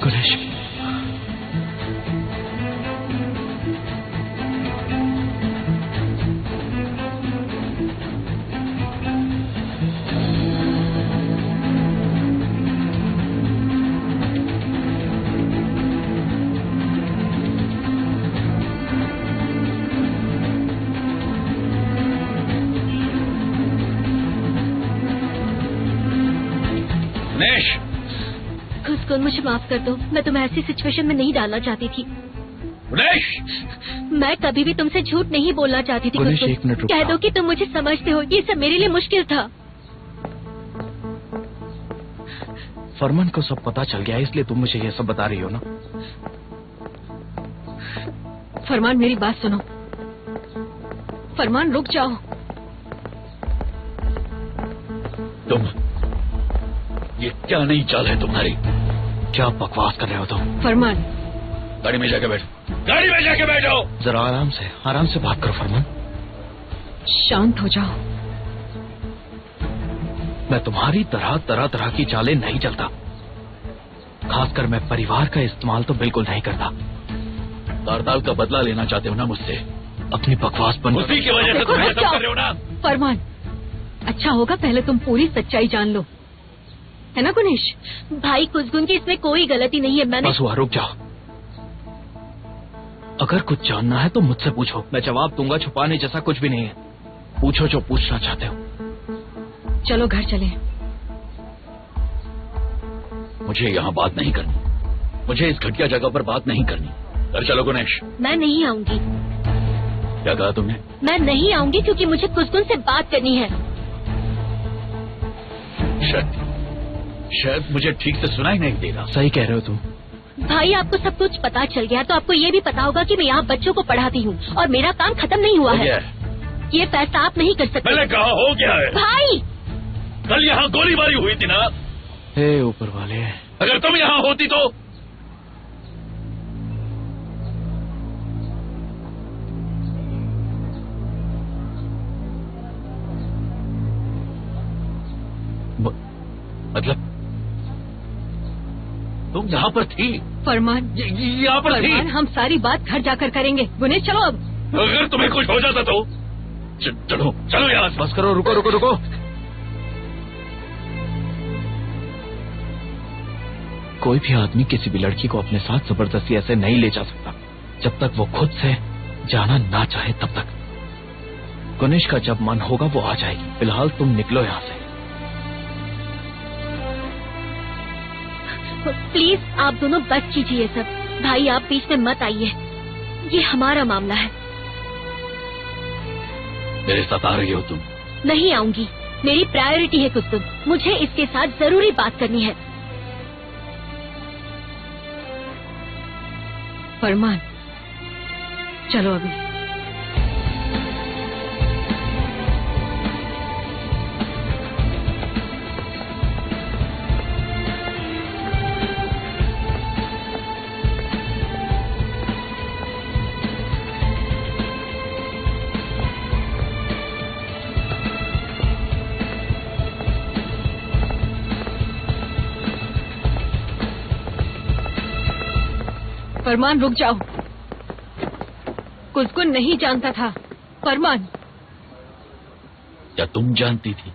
Guinness, मुझे माफ कर दो, मैं तुम्हें ऐसी सिचुएशन में नहीं डालना चाहती थी। मैं कभी भी तुमसे झूठ नहीं बोलना चाहती थी। एक मिनट कह दो कि तुम मुझे समझते हो, ये सब मेरे लिए मुश्किल था। फरमान को सब पता चल गया, इसलिए तुम मुझे ये सब बता रही हो ना? फरमान मेरी बात सुनो। फरमान रुक जाओ। तुम ये क्या नई चाल है तुम्हारी? क्या बकवास कर रहे हो तुम? फरमान गाड़ी में जाके बैठो, गाड़ी में जाके बैठो। जरा आराम से बात करो फरमान। शांत हो जाओ। मैं तुम्हारी तरह तरह की चालें नहीं चलता, खासकर मैं परिवार का इस्तेमाल तो बिल्कुल नहीं करता। तारताल का बदला लेना चाहते हो ना मुझसे? अपनी बकवास बंद करो। उसी की वजह से तुम ये सब कर रहे हो ना? फरमान, अच्छा होगा पहले तुम पूरी सच्चाई जान लो, है ना गुनेश? भाई कुसगुन की इसमें कोई गलती नहीं है। मैंने बस हुआ, रुक जाओ। अगर कुछ जानना है तो मुझसे पूछो, मैं जवाब दूंगा। छुपाने जैसा कुछ भी नहीं है, पूछो जो पूछना चाहते हो। चलो घर चले। मुझे यहाँ बात नहीं करनी, मुझे इस घटिया जगह पर बात नहीं करनी। घर चलो गुनेश। मैं नहीं आऊंगी। क्या कहा तुमने? मैं नहीं आऊंगी क्योंकि मुझे कुसगुन से बात करनी है। शायद मुझे ठीक से सुनाई नहीं दे रहा। सही कह रहे हो तुम। भाई आपको सब कुछ पता चल गया तो आपको ये भी पता होगा कि मैं यहाँ बच्चों को पढ़ाती हूँ और मेरा काम खत्म नहीं हुआ है। ये फैसला आप नहीं कर सकते। मैंने कहा हो गया है। भाई कल यहाँ गोलीबारी हुई थी ना? हे ऊपर वाले, अगर तुम यहाँ होती तो? मतलब तुम यहाँ पर थी? फरमान यहाँ पर थी? हम सारी बात घर जाकर करेंगे। गुनेश चलो अब। अगर तुम्हें कुछ हो जाता तो? चलो चलो यहाँ से। बस करो, रुको रुको रुको। कोई भी आदमी किसी भी लड़की को अपने साथ जबरदस्ती ऐसे नहीं ले जा सकता जब तक वो खुद से जाना ना चाहे तब तक। गुनेश का जब मन होगा वो आ जाएगी। फिलहाल तुम निकलो यहाँ से। प्लीज आप दोनों बस कीजिए सब। भाई आप बीच में मत आइए, ये हमारा मामला है। मेरे साथ आ रही हो तुम? नहीं आऊंगी, मेरी प्रायोरिटी है कुसुम। मुझे इसके साथ जरूरी बात करनी है। फरमान चलो अभी। फरमान रुक जाओ। कुसुम नहीं जानता था। फरमान क्या तुम जानती थी?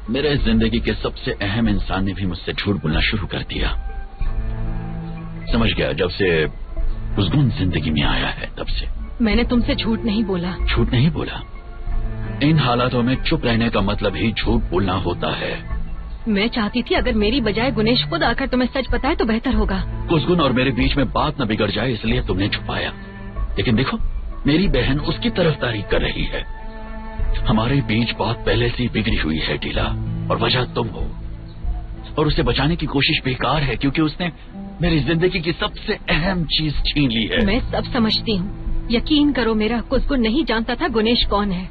मेरे जिंदगी के सबसे अहम इंसान ने भी मुझसे झूठ बोलना शुरू कर दिया। समझ गया, जब से कुसुम जिंदगी में आया है तब से। मैंने तुमसे झूठ नहीं बोला। झूठ नहीं बोला? इन हालातों में चुप रहने का मतलब ही झूठ बोलना होता है। मैं चाहती थी अगर मेरी बजाय गुनेश खुद आकर तुम्हें सच बताए तो बेहतर होगा। कुसुम और मेरे बीच में बात न बिगड़ जाए इसलिए तुमने छुपाया। लेकिन देखो, मेरी बहन उसकी तरफदारी कर रही है। हमारे बीच बात पहले से ही बिगड़ी हुई है टीला, और वजह तुम हो। और उसे बचाने की कोशिश बेकार है क्योंकि उसने मेरी जिंदगी की सबसे अहम चीज छीन ली है। मैं सब समझती हूँ, यकीन करो मेरा कुसुम नहीं जानता था गुनेश कौन है।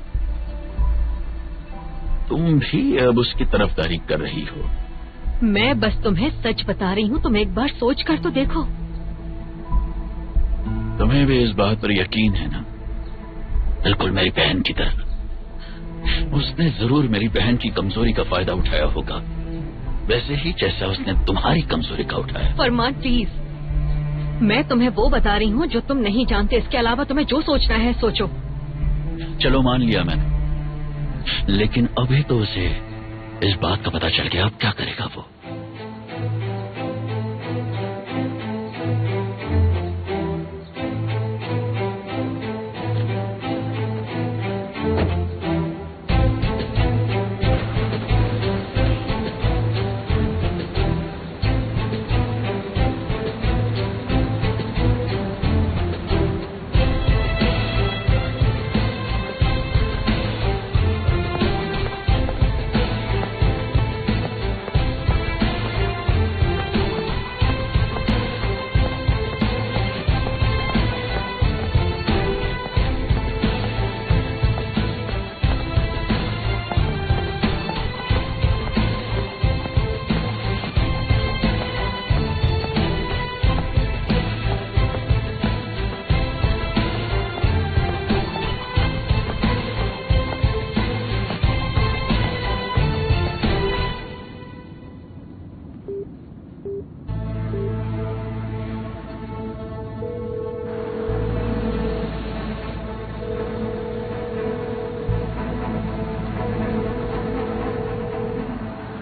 तुम भी अब उसकी तरफदारी कर रही हो। मैं बस तुम्हें सच बता रही हूँ, तुम एक बार सोच कर तो देखो। तुम्हें भी इस बात पर यकीन है ना? बिल्कुल मेरी बहन की तरह। उसने जरूर मेरी बहन की कमजोरी का फायदा उठाया होगा, वैसे ही जैसा उसने तुम्हारी कमजोरी का उठाया। फरमान प्लीज, मैं तुम्हें वो बता रही हूँ जो तुम नहीं जानते। इसके अलावा तुम्हें जो सोचना है सोचो। चलो मान लिया मैंने, लेकिन अभी तो उसे इस बात का पता चल गया, अब क्या करेगा वो?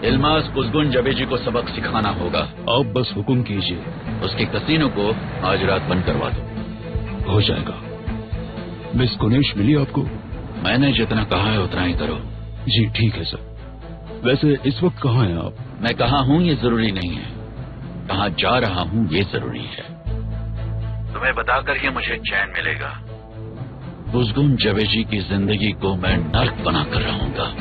इल्मास कुज़गुन जबेजी को सबक सिखाना होगा। आप बस हुक्म कीजिए। उसके कसीनो को आज रात बंद करवा दो। हो जाएगा। मिस कुनेश मिली आपको? मैंने जितना कहा है उतना ही करो। जी ठीक है सर। वैसे इस वक्त कहाँ हैं आप? मैं कहाँ हूँ ये जरूरी नहीं है, कहाँ जा रहा हूँ ये जरूरी है। तुम्हें बताकर ही मुझे चैन मिलेगा। कुज़गुन जबेजी की जिंदगी को मैं नर्क बना कर रहूंगा।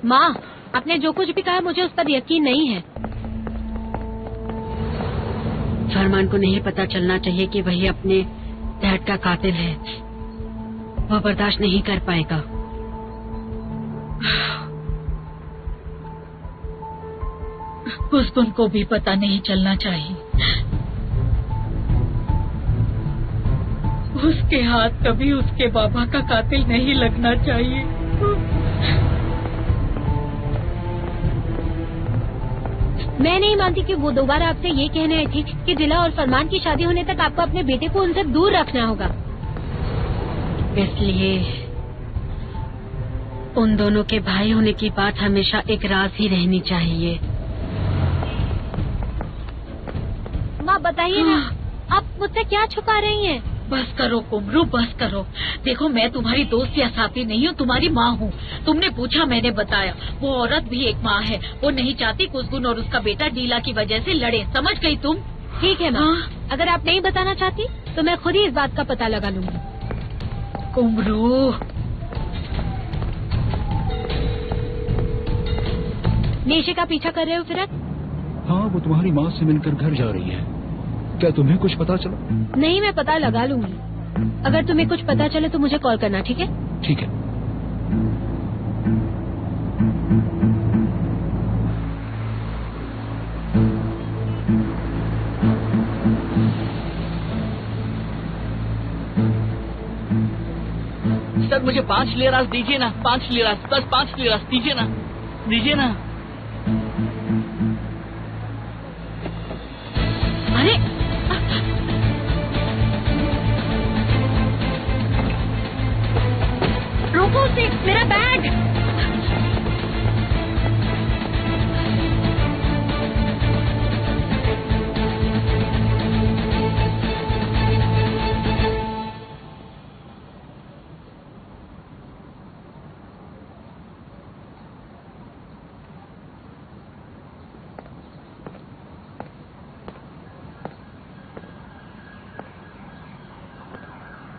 माँ, आपने जो कुछ भी कहा मुझे उस पर यकीन नहीं है। फरमान को नहीं पता चलना चाहिए कि वही अपने डैड का कातिल है। वो बर्दाश्त नहीं कर पाएगा। कुज़गुन को भी पता नहीं चलना चाहिए। उसके हाथ कभी उसके बाबा का कातिल नहीं लगना चाहिए। मैं नहीं मानती कि वो दोबारा आपसे ये कहने आई थी कि दिला और फरमान की शादी होने तक आपको अपने बेटे को उनसे दूर रखना होगा। इसलिए उन दोनों के भाई होने की बात हमेशा एक राज ही रहनी चाहिए। माँ बताइए ना, आप मुझसे क्या छुपा रही हैं? बस करो कुमरू, बस करो। देखो मैं तुम्हारी दोस्त या साथी नहीं हूँ, तुम्हारी माँ हूँ। तुमने पूछा, मैंने बताया। वो औरत भी एक माँ है। वो नहीं चाहती कुज़गुन और उसका बेटा डीला की वजह से लड़े। समझ गई तुम? ठीक है माँ, अगर आप नहीं बताना चाहती तो मैं खुद ही इस बात का पता लगा लूंगी। कुमरू, नेशे का पीछा कर रहे हो फिरत? हाँ, वो तुम्हारी माँ से मिलकर घर जा रही है। क्या तुम्हें कुछ पता चला? नहीं, मैं पता लगा लूंगी। अगर तुम्हें कुछ पता चले तो मुझे कॉल करना, ठीक है? ठीक है। सर मुझे 5 लिरास दीजिए ना, 5 लिरास, बस 5 लिरास दीजिए ना, दीजिए ना। अरे रोको उसे, मेरा बैग।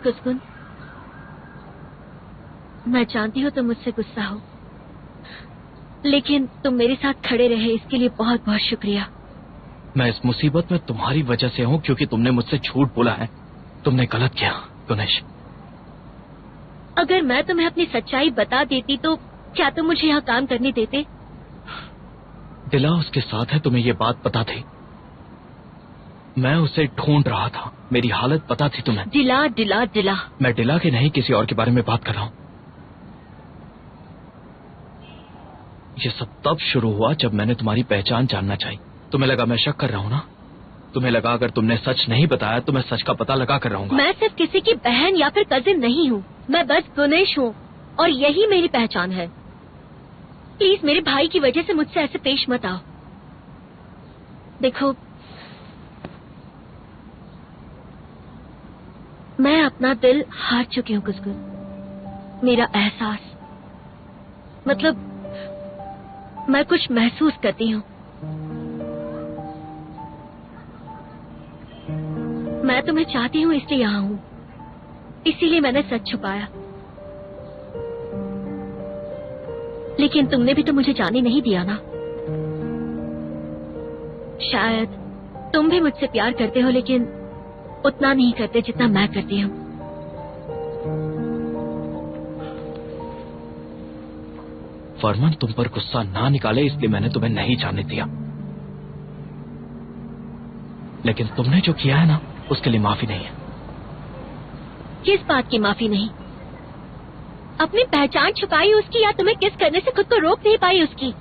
कुज़गुन, मैं जानती हूँ तुम मुझसे गुस्सा हो, लेकिन तुम मेरे साथ खड़े रहे इसके लिए बहुत बहुत शुक्रिया। मैं इस मुसीबत में तुम्हारी वजह से हूँ क्योंकि तुमने मुझसे झूठ बोला है। तुमने गलत किया कुनेश। अगर मैं तुम्हें अपनी सच्चाई बता देती तो क्या तुम मुझे यहाँ काम करने देते? दिला उसके साथ है, तुम्हें ये बात पता थी। मैं उसे ढूंढ रहा था, मेरी हालत पता थी तुम्हें। डिला डिला डिला। मैं डिला के नहीं किसी और के बारे में बात कर रहा हूं। ये सब तब शुरू हुआ जब मैंने तुम्हारी पहचान जानना चाहिए। तुम्हें लगा मैं शक कर रहा हूं ना? तुम्हें लगा अगर तुमने सच नहीं बताया तो मैं सच का पता लगा कर रहूंगा। मैं सिर्फ किसी की बहन या फिर कजिन नहीं हूँ, मैं बस गुनेश हूँ और यही मेरी पहचान है। प्लीज मेरे भाई की वजह से मुझसे ऐसे पेश मत आओ। देखो, मैं अपना दिल हार चुकी हूँ गुज़गुज़। मेरा एहसास, मतलब मैं कुछ महसूस करती हूँ। मैं तुम्हें चाहती हूँ इसलिए यहाँ हूँ, इसीलिए मैंने सच छुपाया। लेकिन तुमने भी तो मुझे जाने नहीं दिया ना। शायद तुम भी मुझसे प्यार करते हो, लेकिन उतना नहीं करते जितना मैं करती हूँ। फरमान तुम पर गुस्सा ना निकाले इसलिए मैंने तुम्हें नहीं जाने दिया, लेकिन तुमने जो किया है ना उसके लिए माफी नहीं है। किस बात की माफी नहीं? अपनी पहचान छुपाई उसकी, या तुम्हें किस करने से खुद को रोक नहीं पाई उसकी?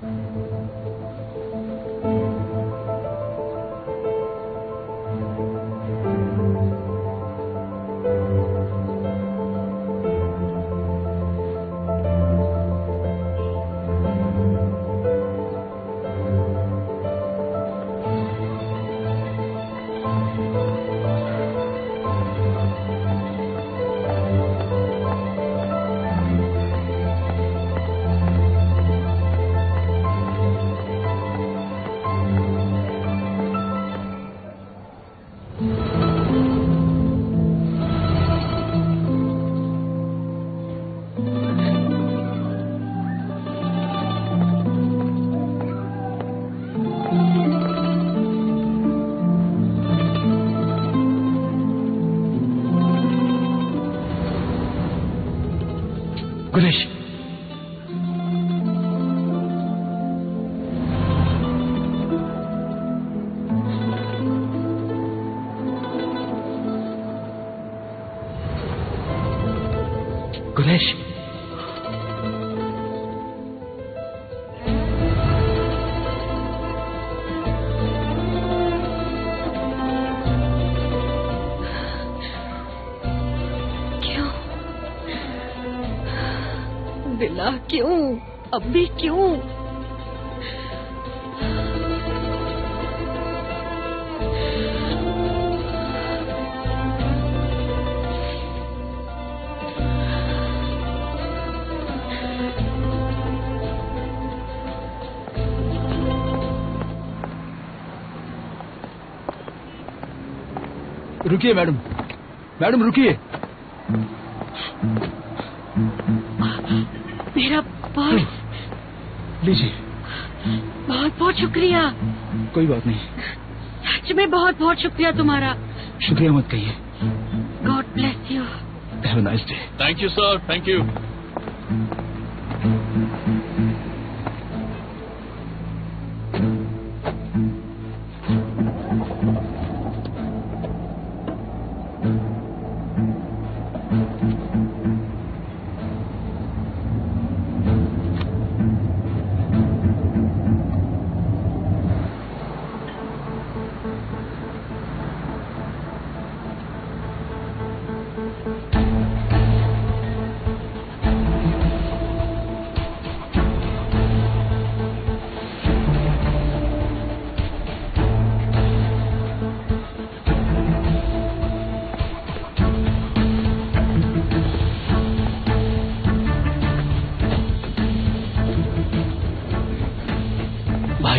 गुनेश, गुनेश, दिला क्यों? अब भी क्यों? रुकिए मैडम, मैडम रुकिए। मेरा पर्स। लीजिए। बहुत बहुत शुक्रिया। कोई बात नहीं। सच में बहुत बहुत शुक्रिया तुम्हारा। शुक्रिया मत कहिए। God bless you. Have a nice day. Thank you sir, thank you.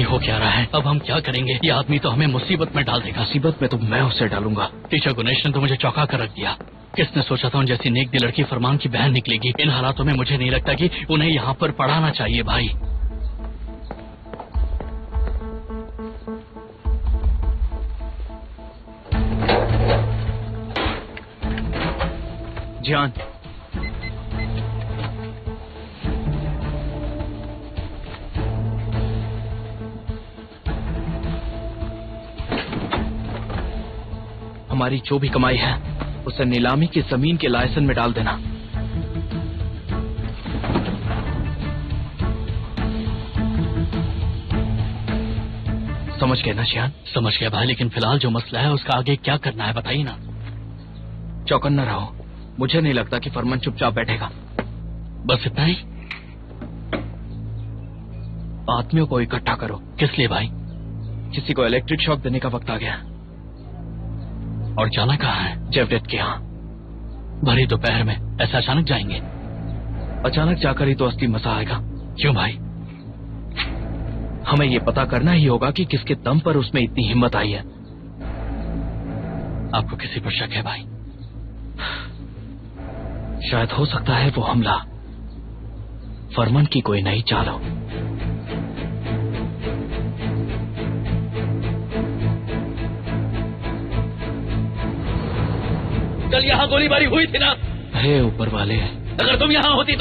हो क्या रहा है? अब हम क्या करेंगे? ये आदमी तो हमें मुसीबत में डाल देगा। मुसीबत में तो मैं उसे डालूंगा। टीचर गुनेश ने तो मुझे चौंका कर रख दिया। किसने सोचा था उन जैसी नेक दिल लड़की फरमान की बहन निकलेगी? इन हालातों में मुझे नहीं लगता कि उन्हें यहाँ पर पढ़ाना चाहिए भाई। जान, हमारी जो भी कमाई है उसे नीलामी की जमीन के लाइसेंस में डाल देना। समझ गए ना जियान? समझ गया भाई, लेकिन फिलहाल जो मसला है उसका आगे क्या करना है बताइए ना। चौकन्ना रहो, मुझे नहीं लगता कि फरमान चुपचाप बैठेगा। बस इतना ही? आदमियों को इकट्ठा करो। किस लिए भाई? किसी को इलेक्ट्रिक शॉक देने का वक्त आ गया। और जाना कहाँ है? जेवडेट के यहाँ। भरी दोपहर में ऐसा अचानक जाएंगे? अचानक जाकर ही तो असली मजा आएगा। क्यों भाई? हमें ये पता करना ही होगा कि किसके दम पर उसमें इतनी हिम्मत आई है। आपको किसी पर शक है भाई? शायद हो सकता है वो हमला फरमान की कोई नई चाल हो। कल यहाँ गोलीबारी हुई थी ना? हे ऊपर वाले, अगर तुम यहाँ होती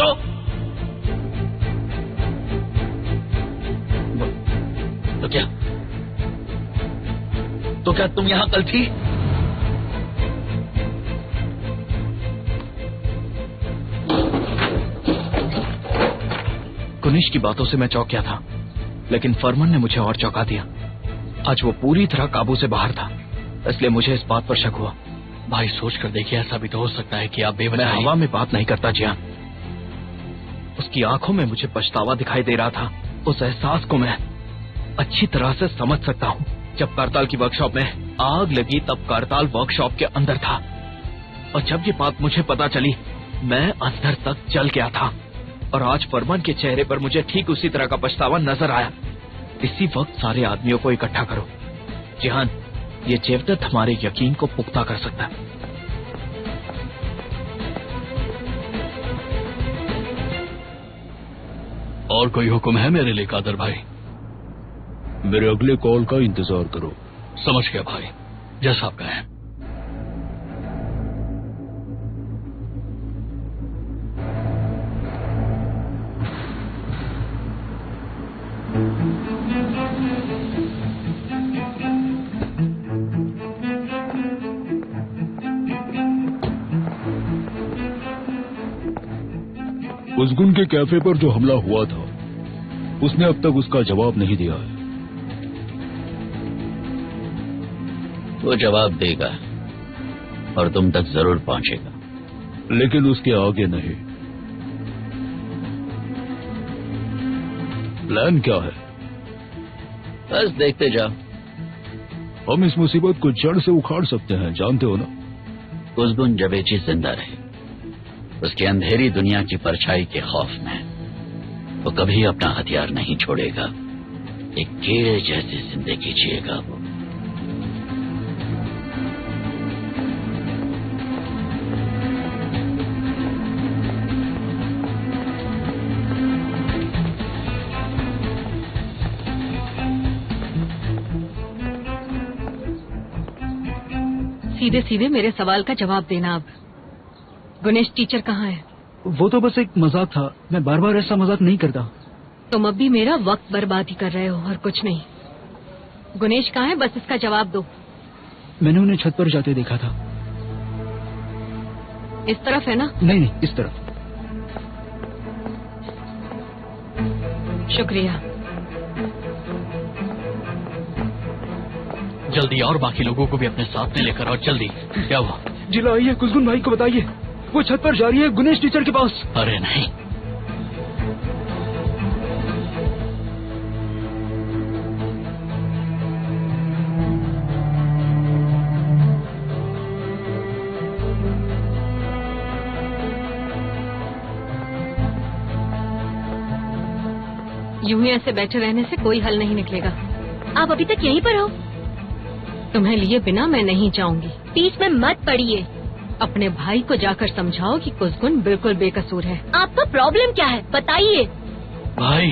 तो क्या तुम यहाँ कल थी? कुनिश की बातों से मैं चौंक गया था, लेकिन फरमान ने मुझे और चौंका दिया। आज वो पूरी तरह काबू से बाहर था, इसलिए मुझे इस बात पर शक हुआ। भाई सोच कर देखिए, ऐसा भी तो हो सकता है कि आप मैं बेवजह हवा में बात नहीं करता जियान। उसकी आंखों में मुझे पछतावा दिखाई दे रहा था। उस एहसास को मैं अच्छी तरह से समझ सकता हूँ। जब करताल की वर्कशॉप में आग लगी तब करताल वर्कशॉप के अंदर था, और जब ये बात मुझे पता चली मैं अंदर तक जल गया था। और आज फरमान के चेहरे पर मुझे ठीक उसी तरह का पछतावा नजर आया। इसी वक्त सारे आदमियों को इकट्ठा करो। जिहान, ये जेवदत हमारे यकीन को पुख्ता कर सकता है। और कोई हुक्म है मेरे लिए कादर भाई? मेरे अगले कॉल का इंतजार करो। समझ गया भाई, जैसा आप कहें। उस्गुन के कैफे पर जो हमला हुआ था, उसने अब तक उसका जवाब नहीं दिया है। वो जवाब देगा और तुम तक जरूर पहुंचेगा, लेकिन उसके आगे नहीं। प्लान क्या है? बस देखते जाओ। हम इस मुसीबत को जड़ से उखाड़ सकते हैं, जानते हो ना। उस्गुन जवेची जिंदा रहे, उसकी अंधेरी दुनिया की परछाई के खौफ में वो कभी अपना हथियार नहीं छोड़ेगा। एक कीड़े जैसी जिंदगी जिएगा वो। सीधे सीधे मेरे सवाल का जवाब देना। अब गुनेश टीचर कहाँ है? वो तो बस एक मजाक था, मैं बार बार ऐसा मजाक नहीं करता। तुम अब भी मेरा वक्त बर्बाद ही कर रहे हो और कुछ नहीं। गुनेश कहाँ है, बस इसका जवाब दो। मैंने उन्हें छत पर जाते देखा था। इस तरफ है ना? नहीं, इस तरफ। शुक्रिया। जल्दी, और बाकी लोगों को भी अपने साथ में लेकर, और जल्दी। क्या हुआ? जिला आइए, कुसगुन भाई को बताइए, वो छत पर जा रही है गुनेश टीचर के पास। अरे नहीं, यूं ही ऐसे बैठे रहने से कोई हल नहीं निकलेगा। आप अभी तक यहीं पर हो? तुम्हें लिए बिना मैं नहीं जाऊंगी। बीच में मत पड़िए। अपने भाई को जाकर समझाओ कि कुसगुन बिल्कुल बेकसूर है। आपका प्रॉब्लम क्या है, बताइए। भाई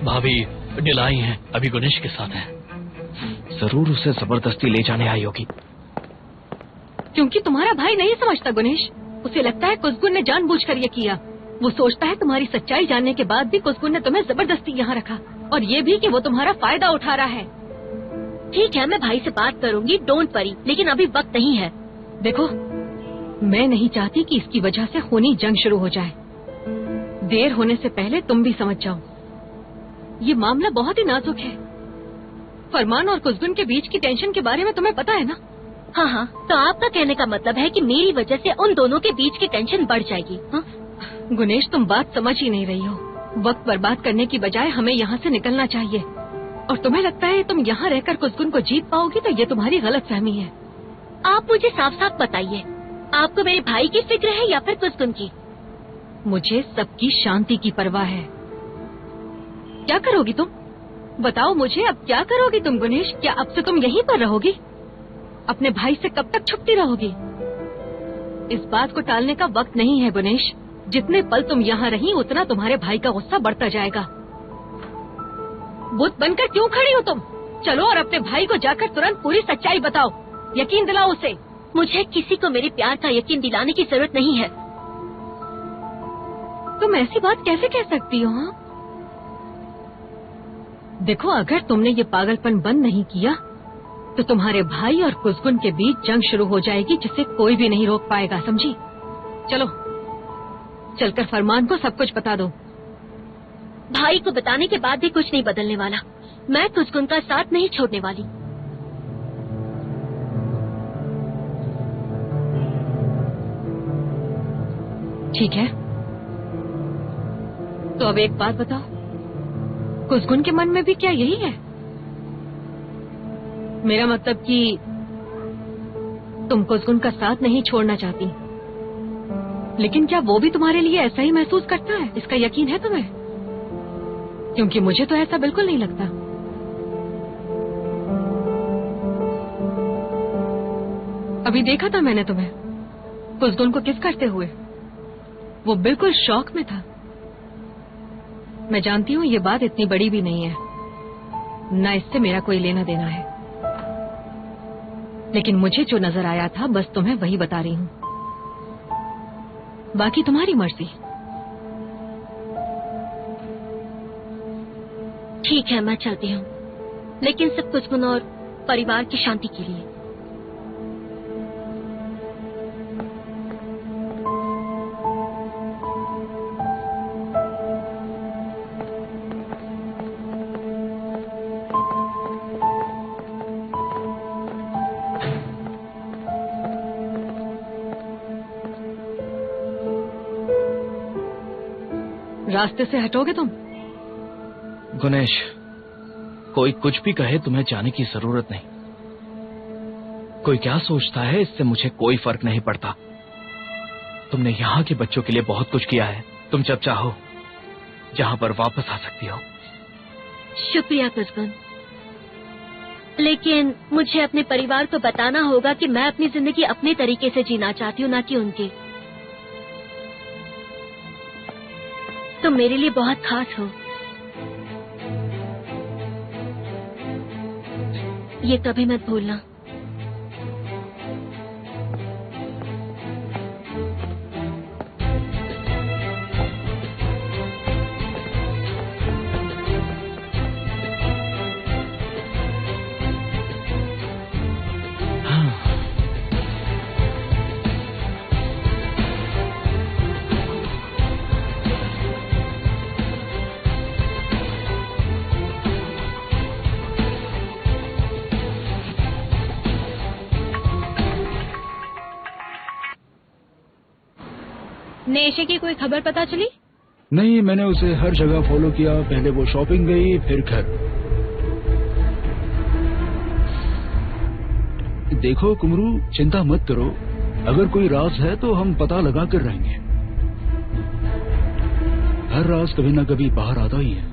भाभी डिलाई हैं, अभी गुनेश के साथ हैं। जरूर उसे जबरदस्ती ले जाने आई होगी। क्योंकि तुम्हारा भाई नहीं समझता गुनेश। उसे लगता है कुसगुन ने जानबूझकर ये किया। वो सोचता है तुम्हारी सच्चाई जानने के बाद भी कुसगुन ने तुम्हें जबरदस्ती यहाँ रखा, और ये भी कि वो तुम्हारा फायदा उठा रहा है। ठीक है, मैं भाई से बात करूंगी, डोंट वरी, लेकिन अभी वक्त नहीं है। देखो, मैं नहीं चाहती कि इसकी वजह से खूनी जंग शुरू हो जाए। देर होने से पहले तुम भी समझ जाओ, ये मामला बहुत ही नाजुक है। फरमान और कुसगुन के बीच की टेंशन के बारे में तुम्हें पता है ना? हाँ हाँ, तो आपका कहने का मतलब है कि मेरी वजह से उन दोनों के बीच की टेंशन बढ़ जाएगी? हाँ? गुनेश, तुम बात समझ ही नहीं रही हो। वक्त बर्बाद करने की बजाय हमें यहाँ से निकलना चाहिए। और तुम्हें लगता है तुम यहाँ रहकर कुसगुन को जीत पाओगी, तो ये तुम्हारी गलतफहमी है। आप मुझे साफ साफ बताइए, आपको मेरे भाई की फिक्र है या फिर कुसगुन की? मुझे सबकी शांति की परवाह है। क्या करोगी तुम? बताओ मुझे, अब क्या करोगी तुम गुनेश? क्या अब से तुम यहीं पर रहोगी? अपने भाई से कब तक छुपती रहोगी? इस बात को टालने का वक्त नहीं है गुनेश। जितने पल तुम यहाँ रही, उतना तुम्हारे भाई का गुस्सा बढ़ता जाएगा। बुत बनकर क्यों खड़ी हो तुम? चलो और अपने भाई को जाकर तुरंत पूरी सच्चाई बताओ, यकीन दिलाओ उसे। मुझे किसी को मेरे प्यार का यकीन दिलाने की जरूरत नहीं है। तुम ऐसी बात कैसे कह सकती हो? हाँ? देखो, अगर तुमने ये पागलपन बंद नहीं किया तो तुम्हारे भाई और कुसगुन के बीच जंग शुरू हो जाएगी, जिसे कोई भी नहीं रोक पाएगा, समझी? चलो, चलकर फरमान को सब कुछ बता दो। भाई को बताने के बाद भी कुछ नहीं बदलने वाला। मैं कुसगुन का साथ नहीं छोड़ने वाली। ठीक है, तो अब एक बात बताओ, कुसगुन के मन में भी क्या यही है? मेरा मतलब कि तुम कुसगुन का साथ नहीं छोड़ना चाहती, लेकिन क्या वो भी तुम्हारे लिए ऐसा ही महसूस करता है? इसका यकीन है तुम्हें? क्योंकि मुझे तो ऐसा बिल्कुल नहीं लगता। अभी देखा था मैंने तुम्हें कुसगुन को किस करते हुए। वो बिल्कुल शौक में था। मैं जानती हूँ ये बात इतनी बड़ी भी नहीं है, न इससे मेरा कोई लेना देना है, लेकिन मुझे जो नजर आया था बस तुम्हें वही बता रही हूँ। बाकी तुम्हारी मर्जी। ठीक है, मैं चलती हूँ, लेकिन सब कुसगुन और परिवार की शांति के लिए। रास्ते से हटोगे तुम? गुनेश, कोई कुछ भी कहे, तुम्हें जाने की जरूरत नहीं। कोई क्या सोचता है, इससे मुझे कोई फर्क नहीं पड़ता। तुमने यहाँ के बच्चों के लिए बहुत कुछ किया है। तुम जब चाहो यहाँ पर वापस आ सकती हो। शुक्रिया कुसगुन, लेकिन मुझे अपने परिवार को बताना होगा कि मैं अपनी जिंदगी अपने तरीके से जीना चाहती हूँ, ना कि उनके। तुम मेरे लिए बहुत खास हो, ये कभी मत भूलना। नेशे की कोई खबर पता चली? नहीं, मैंने उसे हर जगह फॉलो किया। पहले वो शॉपिंग गई, फिर घर। देखो कुमरू, चिंता मत करो। अगर कोई राज है तो हम पता लगा कर रहेंगे। हर राज कभी ना कभी बाहर आता ही है।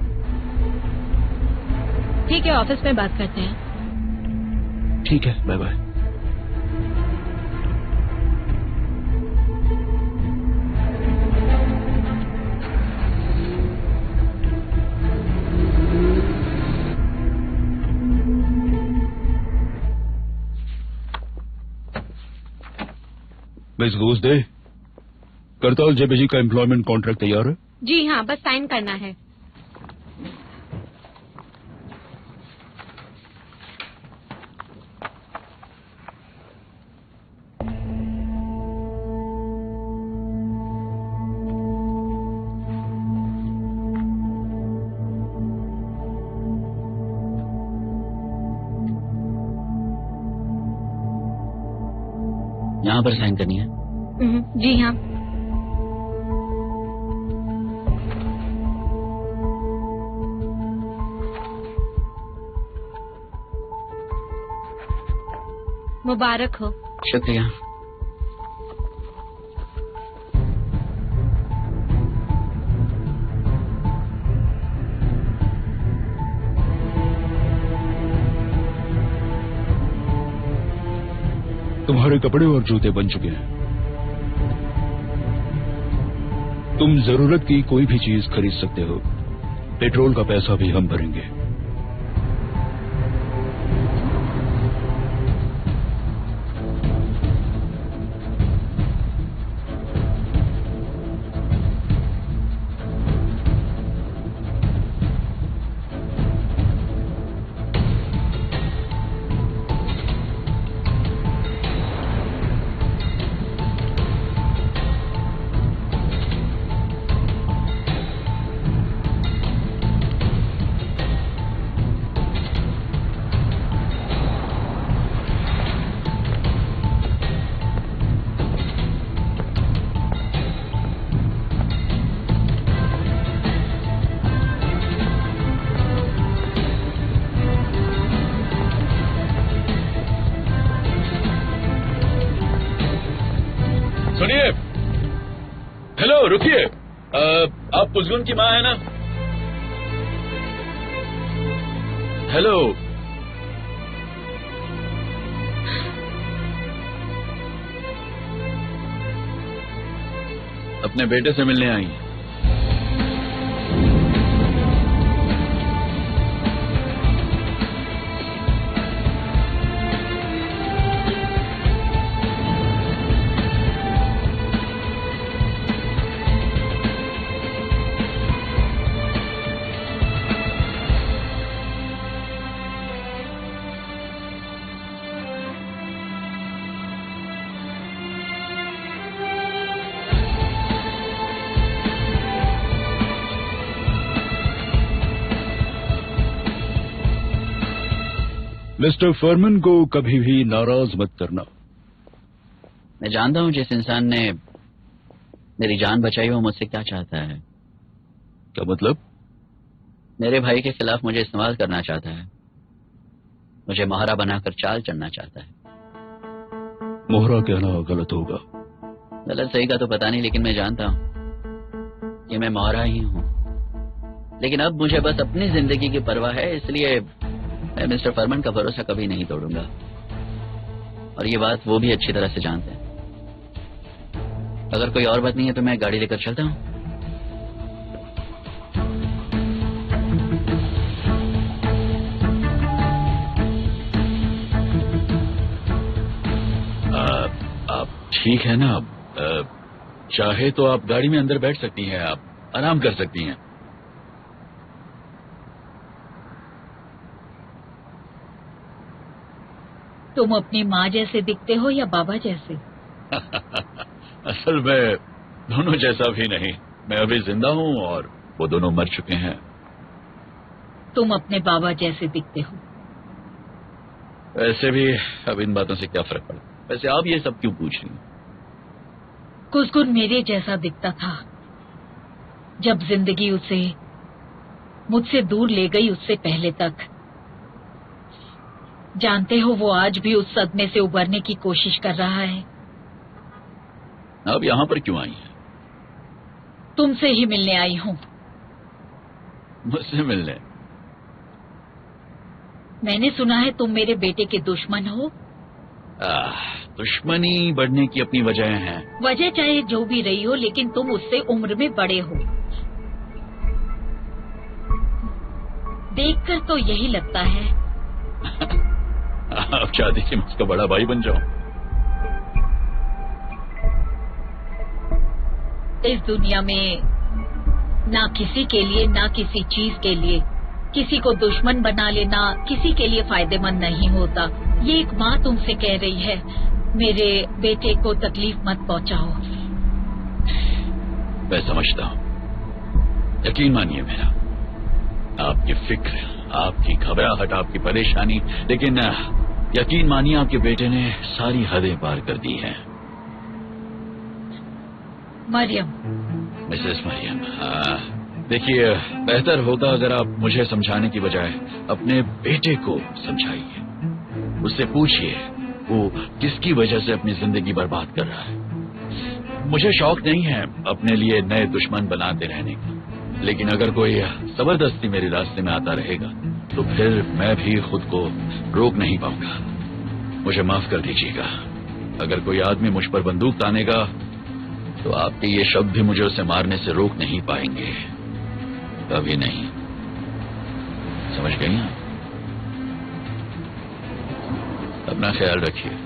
ठीक है, ऑफिस में बात करते हैं। ठीक है, बाय बाय। मिस घूसदे, करताल जेबीजी का एम्प्लॉयमेंट कॉन्ट्रैक्ट तैयार है? जी हाँ, बस साइन करना है। यहाँ पर साइन करनी है। जी हाँ। मुबारक हो। शुक्रिया। तुम्हारे कपड़े और जूते बन चुके हैं। तुम जरूरत की कोई भी चीज खरीद सकते हो। पेट्रोल का पैसा भी हम भरेंगे। सुनिए, हेलो, रुकिए। आप पुजगुन की माँ है ना? हेलो। अपने बेटे से मिलने आई हैं। मिस्टर फरमन को कभी भी नाराज मत करना। मैं जानता हूं जिस इंसान ने मेरी जान बचाई वो मुझसे क्या चाहता है। क्या मतलब? मेरे भाई के खिलाफ मुझे इस्तेमाल करना चाहता है। मुझे मोहरा बनाकर चाल चढ़ना चाहता है। मोहरा कहना गलत होगा। गलत सही का तो पता नहीं, लेकिन मैं जानता हूं कि मैं मोहरा ही हूं। लेकिन अब मुझे बस अपनी जिंदगी की परवाह है, इसलिए मैं मिस्टर फरमन का भरोसा कभी नहीं तोड़ूंगा। और ये बात वो भी अच्छी तरह से जानते हैं। अगर कोई और बात नहीं है तो मैं गाड़ी लेकर चलता हूं। आप ठीक है ना? चाहे तो आप गाड़ी में अंदर बैठ सकती हैं, आप आराम कर सकती हैं। तुम अपनी माँ जैसे दिखते हो या बाबा जैसे? असल में दोनों जैसा भी नहीं। मैं अभी जिंदा हूँ और वो दोनों मर चुके हैं। तुम अपने बाबा जैसे दिखते हो। वैसे भी अब इन बातों से क्या फर्क पड़ा? वैसे आप ये सब क्यों पूछ रही हैं? कुसगुन मेरे जैसा दिखता था जब जिंदगी उसे मुझसे दूर ले गई, उससे पहले तक। जानते हो वो आज भी उस सदमे से उबरने की कोशिश कर रहा है। आप यहाँ पर क्यों आई हैं? तुमसे ही मिलने आई हूँ। मुझसे मिलने? मैंने सुना है तुम मेरे बेटे के दुश्मन हो। दुश्मनी बढ़ने की अपनी वजह है। वजह चाहे जो भी रही हो, लेकिन तुम उससे उम्र में बड़े हो। देखकर तो यही लगता है। आप चाहती कि मैं उसका बड़ा भाई बन जाऊं? इस दुनिया में ना किसी के लिए, ना किसी चीज के लिए किसी को दुश्मन बना लेना किसी के लिए फायदेमंद नहीं होता। ये एक माँ तुमसे कह रही है, मेरे बेटे को तकलीफ मत पहुंचाओ। मैं समझता हूँ। यकीन मानिए मेरा, आपकी फिक्र, आपकी घबराहट, आपकी परेशानी, लेकिन यकीन मानिए आपके बेटे ने सारी हदें पार कर दी हैं। मरियम। मिसेस मरियम, देखिए, बेहतर होगा अगर आप मुझे समझाने की बजाय अपने बेटे को समझाइए। उससे पूछिए वो किसकी वजह से अपनी जिंदगी बर्बाद कर रहा है। मुझे शौक नहीं है अपने लिए नए दुश्मन बनाते रहने का, लेकिन अगर कोई जबरदस्ती मेरे रास्ते में आता रहेगा तो फिर मैं भी खुद को रोक नहीं पाऊंगा। मुझे माफ कर दीजिएगा। अगर कोई आदमी मुझ पर बंदूक तानेगा तो आपके ये शब्द भी मुझे उसे मारने से रोक नहीं पाएंगे, कभी नहीं। समझ गई ना? अपना ख्याल रखिए।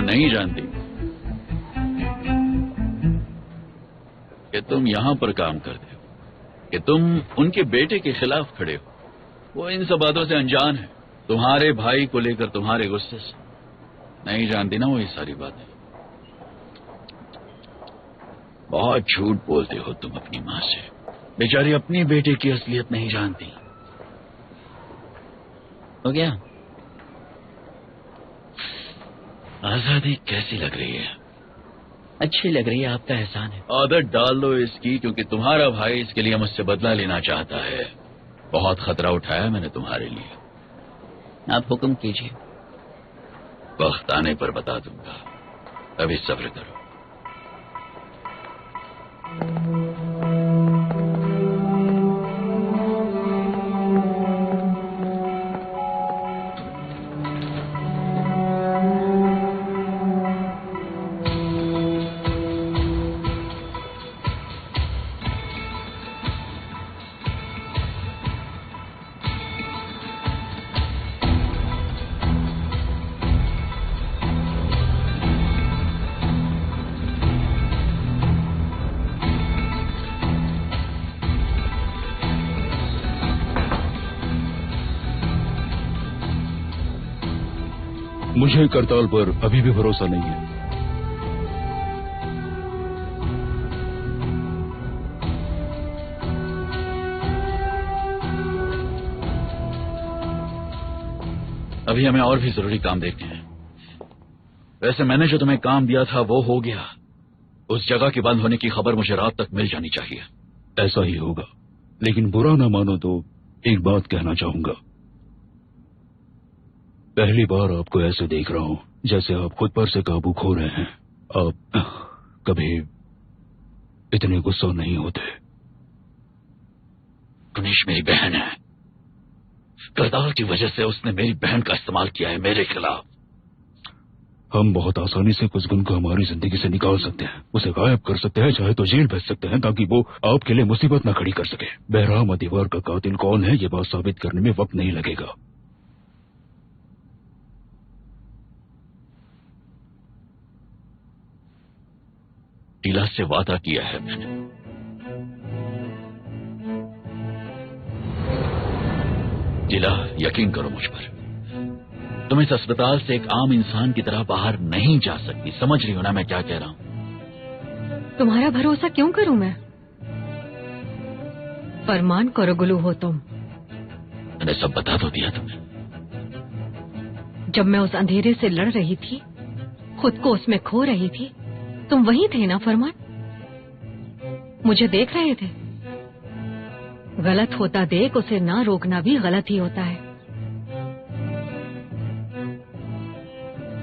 नहीं जानती कि तुम यहां पर काम करते हो, कि तुम उनके बेटे के खिलाफ खड़े हो। वो इन सब बातों से अनजान है, तुम्हारे भाई को लेकर तुम्हारे गुस्से से। नहीं जानती ना वो ये सारी बातें। बहुत झूठ बोलते हो तुम अपनी मां से। बेचारी अपनी बेटे की असलियत नहीं जानती। हो गया? आजादी कैसी लग रही है? अच्छी लग रही है, आपका एहसान है। आदत डाल लो इसकी, क्योंकि तुम्हारा भाई इसके लिए मुझसे बदला लेना चाहता है। बहुत खतरा उठाया मैंने तुम्हारे लिए। आप हुक्म कीजिए। वक्त आने पर बता दूंगा, अभी सब्र करो। मुझे करताल पर अभी भी भरोसा नहीं है। अभी हमें और भी जरूरी काम देखने हैं। वैसे मैंने जो तुम्हें काम दिया था वो हो गया। उस जगह के बंद होने की खबर मुझे रात तक मिल जानी चाहिए। ऐसा ही होगा, लेकिन बुरा ना मानो तो एक बात कहना चाहूंगा। पहली बार आपको ऐसे देख रहा हूं जैसे आप खुद पर से काबू खो रहे हैं। आप कभी इतने गुस्सा नहीं होते। गणेश मेरी बहन है। करताल की वजह से उसने मेरी बहन का इस्तेमाल किया है मेरे खिलाफ। हम बहुत आसानी से कुसगुन को हमारी जिंदगी से निकाल सकते हैं, उसे गायब कर सकते हैं, चाहे तो जेल भेज सकते हैं, ताकि वो आपके लिए मुसीबत न खड़ी कर सके। बहराम अदीवार का कातिल कौन है ये बात साबित करने में वक्त नहीं लगेगा। टीला से वादा किया है मैंने। टीला, यकीन करो मुझ पर। तुम इस अस्पताल से एक आम इंसान की तरह बाहर नहीं जा सकती। समझ रही हो ना मैं क्या कह रहा हूं? तुम्हारा भरोसा क्यों करूं मैं? फरमान करो गुलू हो तुम। मैंने सब बता तो दिया तुम्हें। जब मैं उस अंधेरे से लड़ रही थी, खुद को उसमें खो रही थी, तुम वहीं थे ना फरमान? मुझे देख रहे थे। गलत होता देख उसे ना रोकना भी गलत ही होता है।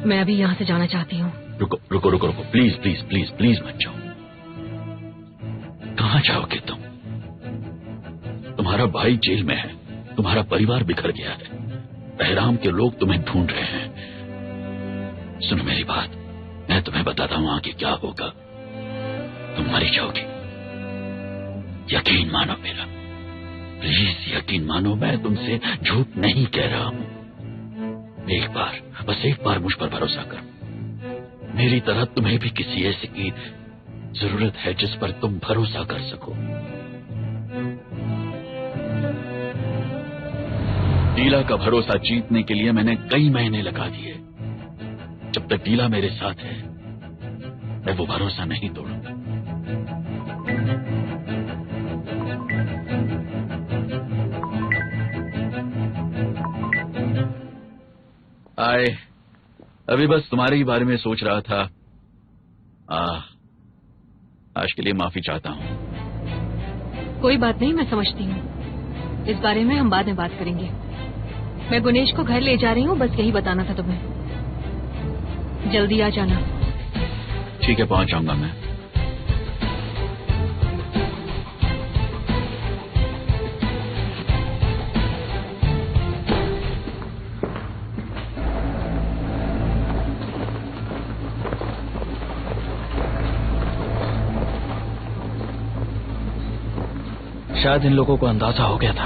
मैं अभी यहाँ से जाना चाहती हूँ। रुको रुको रुको रुको, प्लीज प्लीज प्लीज प्लीज मत जाओ। कहाँ जाओगे तुम? तुम्हारा भाई जेल में है, तुम्हारा परिवार बिखर गया है, बहराम के लोग तुम्हें ढूंढ रहे हैं। सुनो मेरी बात, मैं तुम्हें बताता हूं आगे क्या होगा। तुम मरी जाओगी, यकीन मानो मेरा। प्लीज यकीन मानो, मैं तुमसे झूठ नहीं कह रहा हूं। एक बार, बस एक बार मुझ पर भरोसा कर। मेरी तरह तुम्हें भी किसी ऐसे की जरूरत है जिस पर तुम भरोसा कर सको। डीला का भरोसा जीतने के लिए मैंने कई महीने लगा दिए। जब तक डीला मेरे साथ है, मैं वो भरोसा नहीं तोड़ूंगा। आए, अभी बस तुम्हारे ही बारे में सोच रहा था। आज के लिए माफी चाहता हूँ। कोई बात नहीं, मैं समझती हूँ। इस बारे में हम बाद में बात करेंगे। मैं गुनेश को घर ले जा रही हूँ, बस यही बताना था तुम्हें। जल्दी आ जाना। ठीक है, पहुंच जाऊंगा मैं। शायद इन लोगों को अंदाजा हो गया था।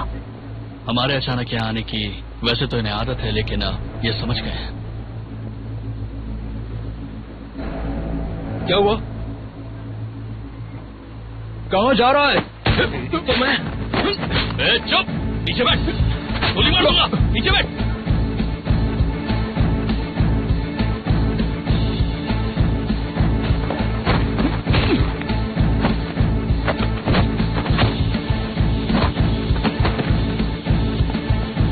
हमारे अचानक यहाँ आने की वैसे तो इन्हें आदत है, लेकिन ये समझ गए हैं। क्या हुआ? कहाँ जा रहा है? तो मैं चुप, नीचे बैठ। गोली मार दूंगा, नीचे बैठ।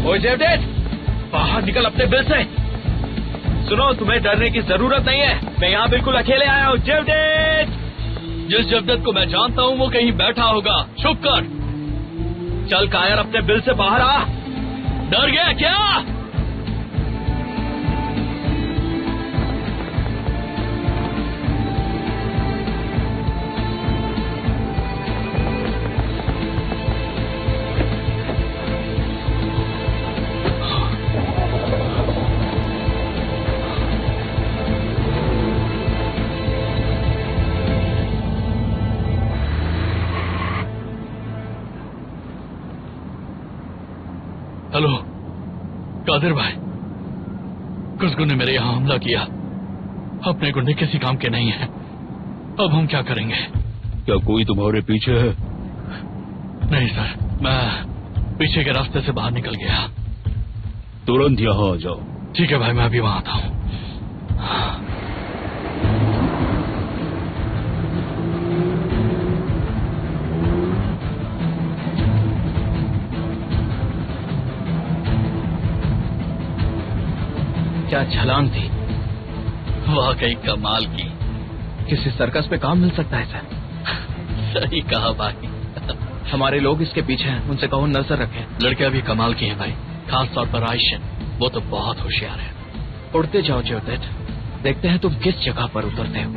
ओए जेवडेट, बाहर निकल अपने बिल से। सुनो, तुम्हें डरने की जरूरत नहीं है। मैं यहाँ बिल्कुल अकेले आया हूँ। जेवडेट! जिस जवदत को मैं जानता हूँ वो कहीं बैठा होगा। चुप कर। चल कायर, अपने बिल से बाहर आ। डर गया क्या? हेलो कादिर भाई, कुछ गुंडे मेरे यहाँ हमला किया। अपने गुंडे किसी काम के नहीं हैं। अब हम क्या करेंगे? क्या कोई तुम्हारे पीछे है? नहीं सर, मैं पीछे के रास्ते से बाहर निकल गया। तुरंत यहाँ आ जाओ। ठीक है भाई, मैं अभी वहां आता हूँ। क्या छलांग थी! वाकई कमाल की। किसी सर्कस पे काम मिल सकता है सर। सही कहा भाई। हमारे लोग इसके पीछे हैं, उनसे कहो नजर रखें। लड़कियां भी कमाल की हैं भाई, खास तौर पर आयशन, वो तो बहुत होशियार है। उड़ते जाओ जेवडेट, देखते हैं तुम किस जगह पर उतरते हो।